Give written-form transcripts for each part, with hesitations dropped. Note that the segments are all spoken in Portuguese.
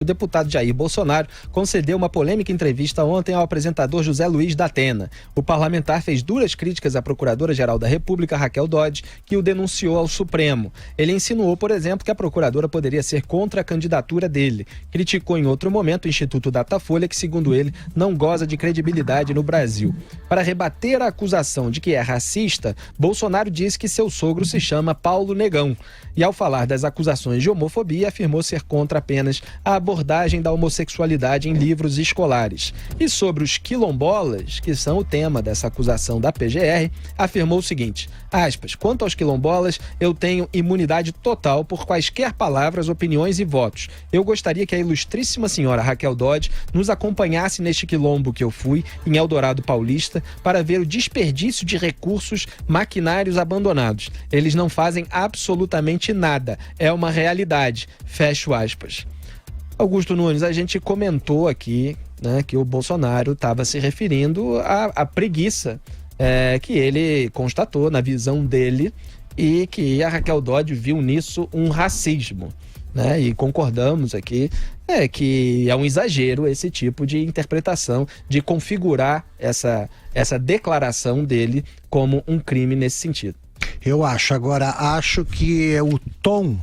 O deputado Jair Bolsonaro concedeu uma polêmica entrevista ontem ao apresentador José Luiz da Atena. O parlamentar fez duras críticas à Procuradora-Geral da República, Raquel Dodge, que o denunciou ao Supremo. Ele insinuou, por exemplo, que a procuradora poderia ser contra a candidatura dele. Criticou em outro momento o Instituto Datafolha, que, segundo ele, não goza de credibilidade no Brasil. Para rebater a acusação de que é racista, Bolsonaro disse que seu sogro se chama Paulo Negão. E ao falar das acusações de homofobia, afirmou ser contra apenas a abordagem da homossexualidade em livros escolares. E sobre os quilombolas, que são o tema dessa acusação da PGR, afirmou o seguinte, aspas, quanto aos quilombolas, eu tenho imunidade total por quaisquer palavras, opiniões e votos. Eu gostaria que a ilustríssima senhora Raquel Dodge nos acompanhasse neste quilombo que eu fui, em Eldorado Paulista, para ver o desperdício de recursos maquinários abandonados. Eles não fazem absolutamente nada. É uma realidade. Fecho aspas. Augusto Nunes, a gente comentou aqui, né, que o Bolsonaro estava se referindo à preguiça que ele constatou na visão dele e que a Raquel Dodge viu nisso um racismo, né? E concordamos aqui que é um exagero esse tipo de interpretação, de configurar essa declaração dele como um crime nesse sentido. Eu acho que o tom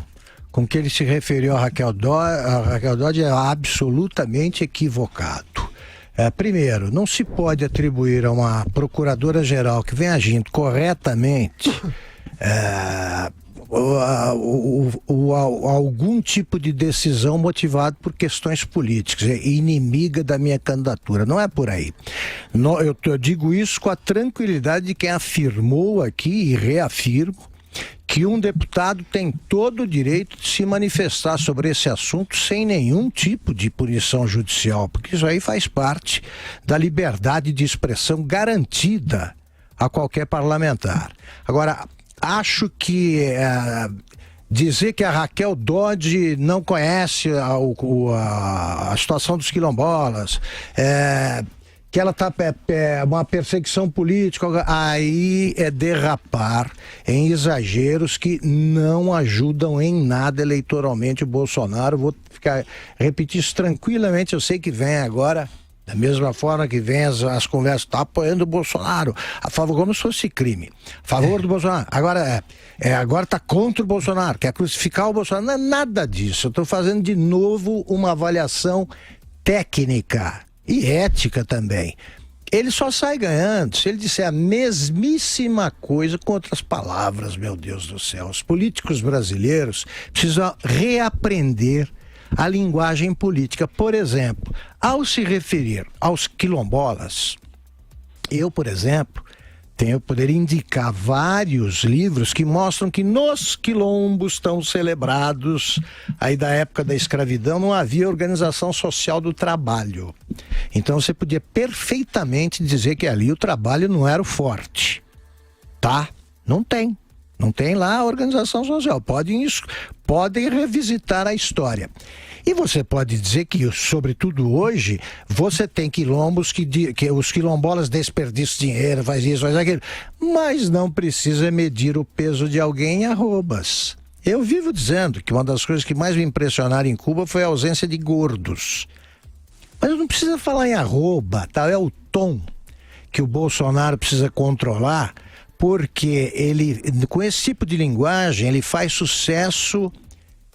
com que ele se referiu a Raquel Dodge é absolutamente equivocado. Primeiro, não se pode atribuir a uma procuradora-geral que vem agindo corretamente algum tipo de decisão motivado por questões políticas, inimiga da minha candidatura. Não é por aí. Eu digo isso com a tranquilidade de quem afirmou aqui e reafirmo que um deputado tem todo o direito de se manifestar sobre esse assunto sem nenhum tipo de punição judicial, porque isso aí faz parte da liberdade de expressão garantida a qualquer parlamentar. Agora, acho que dizer que a Raquel Dodge não conhece a situação dos quilombolas, que ela está uma perseguição política, aí é derrapar em exageros que não ajudam em nada eleitoralmente o Bolsonaro. Vou repetir isso tranquilamente, eu sei que vem agora, da mesma forma que vem as conversas, está apoiando o Bolsonaro, a favor, como se fosse crime, a favor do Bolsonaro, agora está contra o Bolsonaro, quer crucificar o Bolsonaro, não é nada disso. Eu estou fazendo de novo uma avaliação técnica e ética também. Ele só sai ganhando se ele disser a mesmíssima coisa com outras palavras, meu Deus do céu. Os políticos brasileiros precisam reaprender a linguagem política. Por exemplo, ao se referir aos quilombolas, eu, por exemplo, poderia indicar vários livros que mostram que nos quilombos tão celebrados, aí da época da escravidão, não havia organização social do trabalho. Então você podia perfeitamente dizer que ali o trabalho não era o forte, tá? Não tem lá a organização social. Podem revisitar a história. E você pode dizer que, sobretudo hoje, você tem quilombos que os quilombolas desperdiçam dinheiro, faz isso, faz aquilo. Mas não precisa medir o peso de alguém em arrobas. Eu vivo dizendo que uma das coisas que mais me impressionaram em Cuba foi a ausência de gordos. Mas não precisa falar em arroba, tá? É o tom que o Bolsonaro precisa controlar, porque ele, com esse tipo de linguagem, ele faz sucesso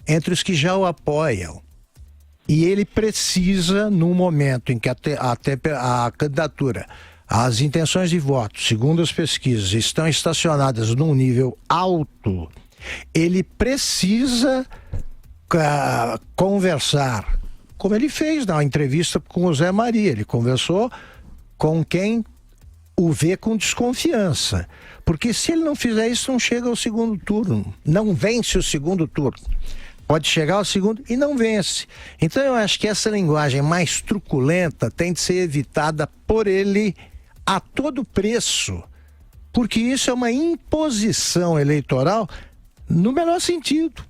entre os que já o apoiam. E ele precisa, no momento em que a candidatura, as intenções de voto, segundo as pesquisas, estão estacionadas num nível alto, ele precisa conversar, como ele fez na entrevista com o Zé Maria. Ele conversou com quem o vê com desconfiança. Porque se ele não fizer isso, não chega ao segundo turno, não vence o segundo turno. Pode chegar ao segundo e não vence. Então eu acho que essa linguagem mais truculenta tem de ser evitada por ele a todo preço, porque isso é uma imposição eleitoral no menor sentido.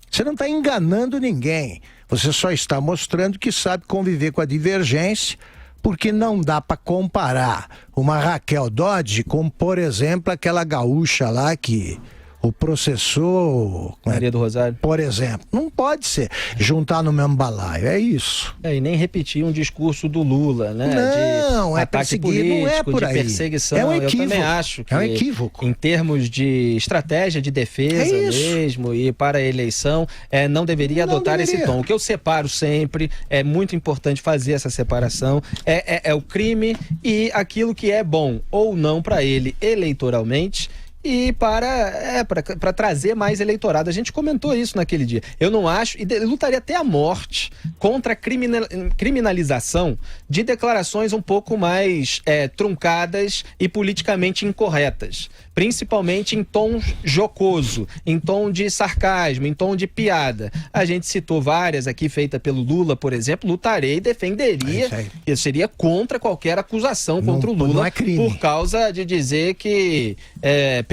Você não está enganando ninguém, você só está mostrando que sabe conviver com a divergência, porque não dá para comparar uma Raquel Dodge com, por exemplo, aquela gaúcha lá que o processou Maria do Rosário, por exemplo. Não pode ser juntar no mesmo balaio, é isso. E nem repetir um discurso do Lula, né? Não, de é ataque perseguir, político, não é por de aí. perseguição. É um equívoco. Eu também acho que, é um equívoco. em termos de estratégia de defesa mesmo e para a eleição, não deveria adotar esse tom. O que eu separo sempre, é muito importante fazer essa separação, é o crime e aquilo que é bom ou não para ele eleitoralmente, e para trazer mais eleitorado. A gente comentou isso naquele dia. Eu não acho, e lutaria até a morte contra a criminalização de declarações um pouco mais truncadas e politicamente incorretas, principalmente em tom jocoso, em tom de sarcasmo, em tom de piada. A gente citou várias aqui, feita pelo Lula, por exemplo. Lutarei e defenderia, eu seria contra qualquer acusação contra o Lula, por causa de dizer que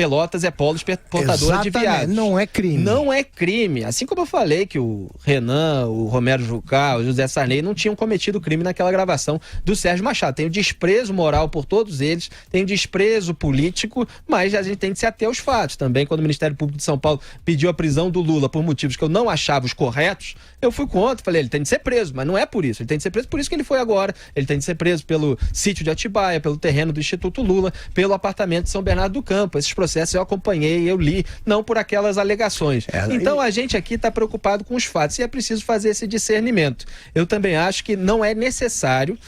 Pelotas é polo exportador de viados. Não é crime. Não é crime. Assim como eu falei que o Renan, o Romero Jucá, o José Sarney não tinham cometido crime naquela gravação do Sérgio Machado. Tem o desprezo moral por todos eles, tem o desprezo político, mas a gente tem que se ater aos fatos. Também, quando o Ministério Público de São Paulo pediu a prisão do Lula por motivos que eu não achava os corretos, eu fui contra, falei, ele tem de ser preso, mas não é por isso. Ele tem de ser preso por isso que ele foi agora. Ele tem de ser preso pelo sítio de Atibaia, pelo terreno do Instituto Lula, pelo apartamento de São Bernardo do Campo. Esses processos eu acompanhei, eu li, não por aquelas alegações. Então a gente aqui está preocupado com os fatos e é preciso fazer esse discernimento. Eu também acho que não é necessário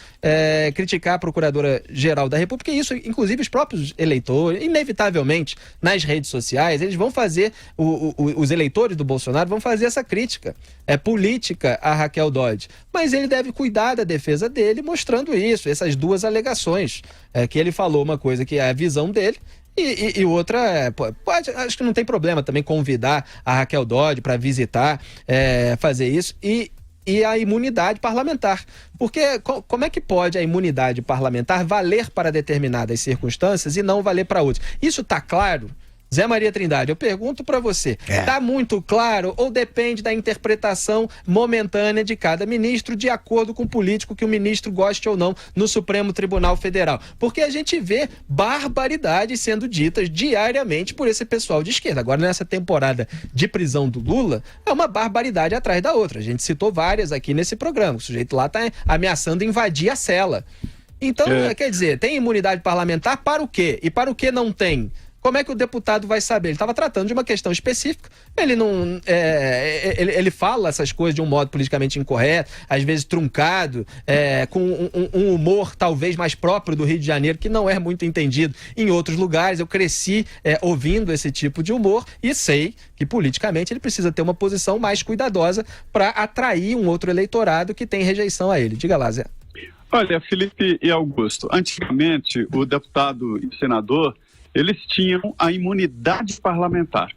criticar a Procuradora-Geral da República, e isso, inclusive, os próprios eleitores, inevitavelmente, nas redes sociais, eles vão fazer, os eleitores do Bolsonaro vão fazer essa crítica política a Raquel Dodge. Mas ele deve cuidar da defesa dele, mostrando isso, essas duas alegações, que ele falou uma coisa que é a visão dele, e outra, acho que não tem problema também convidar a Raquel Dodge para visitar, fazer isso, e a imunidade parlamentar. Porque como é que pode a imunidade parlamentar valer para determinadas circunstâncias e não valer para outras? Isso está claro? Zé Maria Trindade, eu pergunto para você, está muito claro ou depende da interpretação momentânea de cada ministro, de acordo com o político que o ministro goste ou não no Supremo Tribunal Federal? Porque a gente vê barbaridades sendo ditas diariamente por esse pessoal de esquerda. Agora, nessa temporada de prisão do Lula, é uma barbaridade atrás da outra. A gente citou várias aqui nesse programa. O sujeito lá está ameaçando invadir a cela. Então, quer dizer, tem imunidade parlamentar para o quê? E para o que não tem? Como é que o deputado vai saber? Ele estava tratando de uma questão específica, ele não, ele fala essas coisas de um modo politicamente incorreto, às vezes truncado, com um humor talvez mais próprio do Rio de Janeiro, que não é muito entendido em outros lugares. Eu cresci ouvindo esse tipo de humor e sei que politicamente ele precisa ter uma posição mais cuidadosa para atrair um outro eleitorado que tem rejeição a ele. Diga lá, Zé. Olha, Felipe e Augusto, antigamente o deputado e senador, eles tinham a imunidade parlamentar.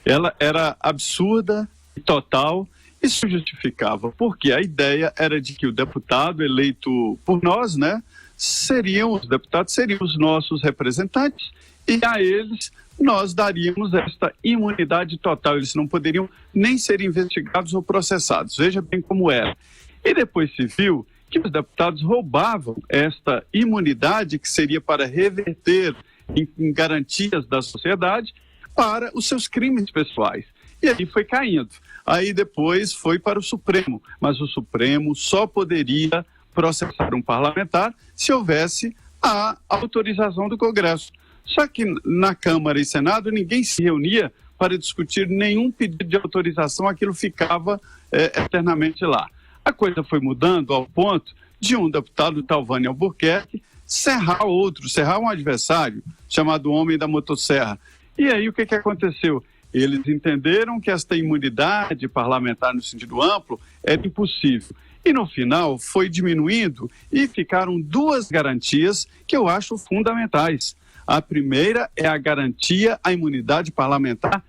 Ela era absurda e total. Isso justificava, porque a ideia era de que o deputado eleito por nós, né, os deputados seriam os nossos representantes, e a eles nós daríamos esta imunidade total. Eles não poderiam nem ser investigados ou processados. Veja bem como era. E depois se viu que os deputados roubavam esta imunidade, que seria para reverter em garantias da sociedade, para os seus crimes pessoais. E aí foi caindo. Aí depois foi para o Supremo, mas o Supremo só poderia processar um parlamentar se houvesse a autorização do Congresso. Só que na Câmara e Senado ninguém se reunia para discutir nenhum pedido de autorização, aquilo ficava eternamente lá. A coisa foi mudando ao ponto de um deputado, Talvânia Albuquerque, serrar um adversário chamado Homem da Motosserra. E aí o que aconteceu? Eles entenderam que esta imunidade parlamentar no sentido amplo era impossível. E no final foi diminuindo e ficaram duas garantias que eu acho fundamentais. A primeira é a garantia à imunidade parlamentar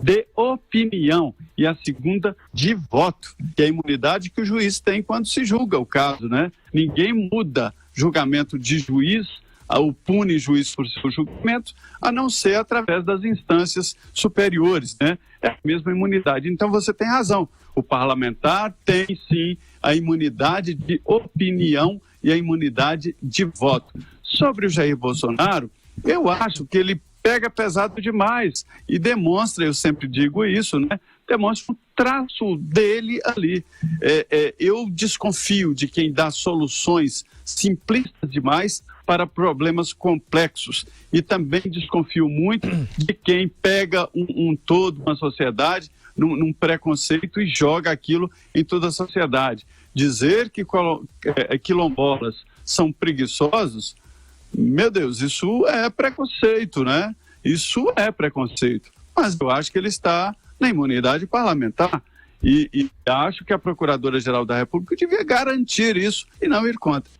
de opinião e a segunda de voto, que é a imunidade que o juiz tem quando se julga o caso, né? Ninguém muda julgamento de juiz, ou pune juiz por seu julgamento, a não ser através das instâncias superiores, né? É a mesma imunidade. Então você tem razão, o parlamentar tem sim a imunidade de opinião e a imunidade de voto. Sobre o Jair Bolsonaro, eu acho que ele pega pesado demais e demonstra, eu sempre digo isso, né? Demonstra um traço dele ali. Eu desconfio de quem dá soluções simplistas demais para problemas complexos e também desconfio muito de quem pega um todo, uma sociedade, num preconceito e joga aquilo em toda a sociedade. Dizer que quilombolas são preguiçosos, meu Deus, isso é preconceito, né? Isso é preconceito. Mas eu acho que ele está na imunidade parlamentar e acho que a Procuradora-Geral da República devia garantir isso e não ir contra.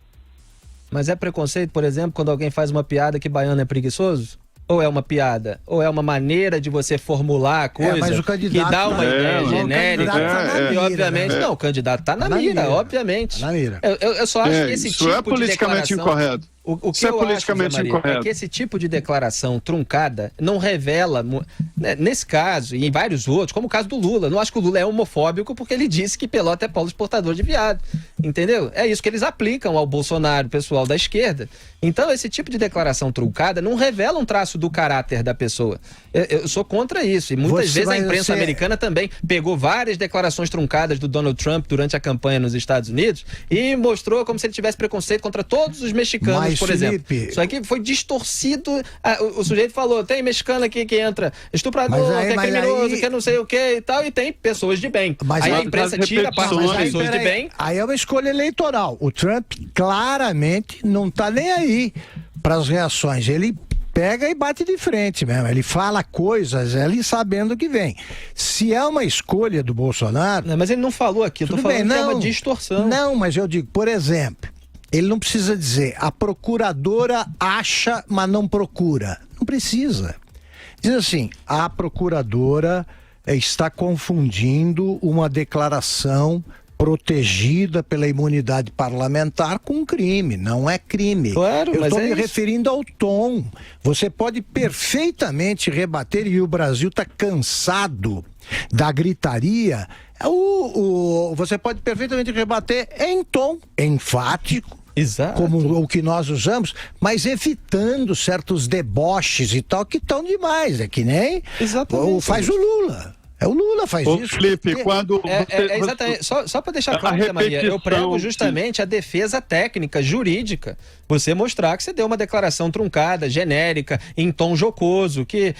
Mas é preconceito, por exemplo, quando alguém faz uma piada que baiano é preguiçoso? Ou é uma piada? Ou é uma maneira de você formular a coisa mas o candidato, que dá uma ideia genérica? Tá e obviamente, né? não, o candidato está na mira, obviamente. Tá na mira. Eu só acho que esse isso tipo é politicamente de declaração... incorreto. O que Isso é eu politicamente acho, Zé Maria, incorreto. é que esse tipo de declaração truncada não revela, nesse caso e em vários outros, como o caso do Lula. Não acho que o Lula é homofóbico porque ele disse que Pelota é polo exportador de viado. Entendeu? É isso que eles aplicam ao Bolsonaro, pessoal da esquerda. Então, esse tipo de declaração truncada não revela um traço do caráter da pessoa. Eu sou contra isso. E muitas vezes a imprensa americana também pegou várias declarações truncadas do Donald Trump durante a campanha nos Estados Unidos e mostrou como se ele tivesse preconceito contra todos os mexicanos, por exemplo. Isso aqui foi distorcido. O sujeito falou, tem mexicano aqui que entra estuprador, que é criminoso, que é não sei o que e tal, e tem pessoas de bem. Aí a imprensa tira a parte das pessoas de bem. Aí é uma escolha eleitoral. O Trump claramente não está nem aí para as reações. Ele pega e bate de frente mesmo. Ele fala coisas ali sabendo que vem. Se é uma escolha do Bolsonaro... Não, mas ele não falou aqui, eu tô falando que é uma distorção. Não, mas eu digo, por exemplo, ele não precisa dizer a procuradora acha, mas não procura. Não precisa. Diz assim, a procuradora está confundindo uma declaração protegida pela imunidade parlamentar com crime. Não é crime. Claro, eu mas estou é me isso. referindo ao tom. Você pode perfeitamente rebater, e o Brasil está cansado da gritaria. Você pode perfeitamente rebater em tom enfático, Exato. como o que nós usamos, mas evitando certos deboches e tal, que estão demais. É que nem faz o Lula. O Lula faz isso. Felipe, quando... exatamente. Só para deixar claro, Zé Maria, eu prego justamente a defesa técnica, jurídica. Você mostrar que você deu uma declaração truncada, genérica, em tom jocoso, que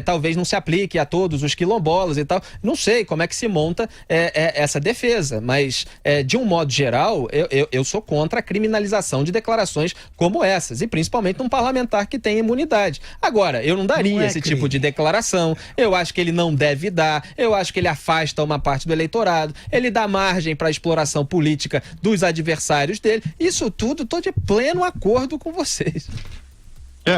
talvez não se aplique a todos os quilombolas e tal. Não sei como é que se monta essa defesa, mas de um modo geral, eu sou contra a criminalização de declarações como essas, e principalmente num parlamentar que tem imunidade. Agora, eu não daria esse tipo de declaração, eu acho que ele não deve dar. Eu acho que ele afasta uma parte do eleitorado, ele dá margem para a exploração política dos adversários dele. Isso tudo, estou de pleno acordo com vocês.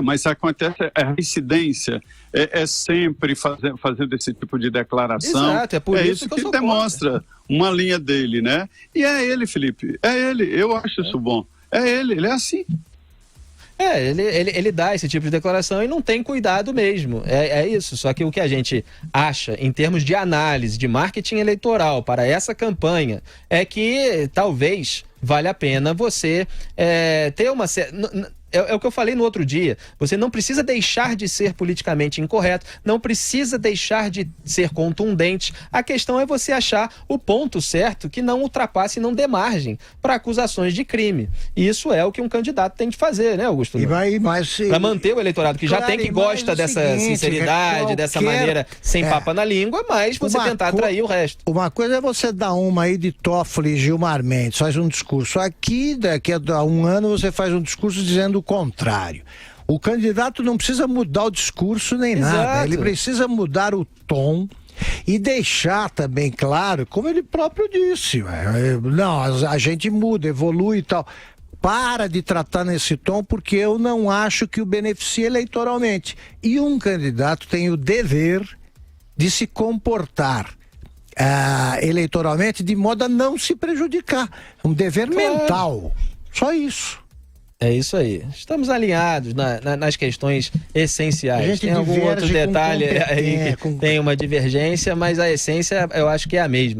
Mas acontece, a incidência é sempre fazendo esse tipo de declaração. Exato, é por isso que demonstra uma linha dele, né? E é ele, Felipe, é ele. Eu acho isso bom. É ele é assim. Ele dá esse tipo de declaração e não tem cuidado mesmo. É isso. Só que o que a gente acha, em termos de análise, de marketing eleitoral para essa campanha, é que talvez valha a pena você ter uma... É o que eu falei no outro dia. Você não precisa deixar de ser politicamente incorreto, não precisa deixar de ser contundente. A questão é você achar o ponto certo que não ultrapasse e não dê margem para acusações de crime. E isso é o que um candidato tem de fazer, né, Augusto? Para manter o eleitorado que já tem, que gosta dessa sinceridade, dessa maneira sem papa na língua, mas você tentar atrair o resto. Uma coisa é você dar uma aí de Toffoli e Gilmar Mendes, faz um discurso aqui, daqui a um ano você faz um discurso dizendo o contrário. O candidato não precisa mudar o discurso nem nada, ele precisa mudar o tom e deixar também claro, como ele próprio disse, não, a gente muda, evolui e tal. Para de tratar nesse tom, porque eu não acho que o beneficie eleitoralmente. E um candidato tem o dever de se comportar eleitoralmente de modo a não se prejudicar. É um dever mental. Só isso. É isso aí. Estamos alinhados nas questões essenciais. Tem algum outro detalhe aí que tem uma divergência, mas a essência eu acho que é a mesma.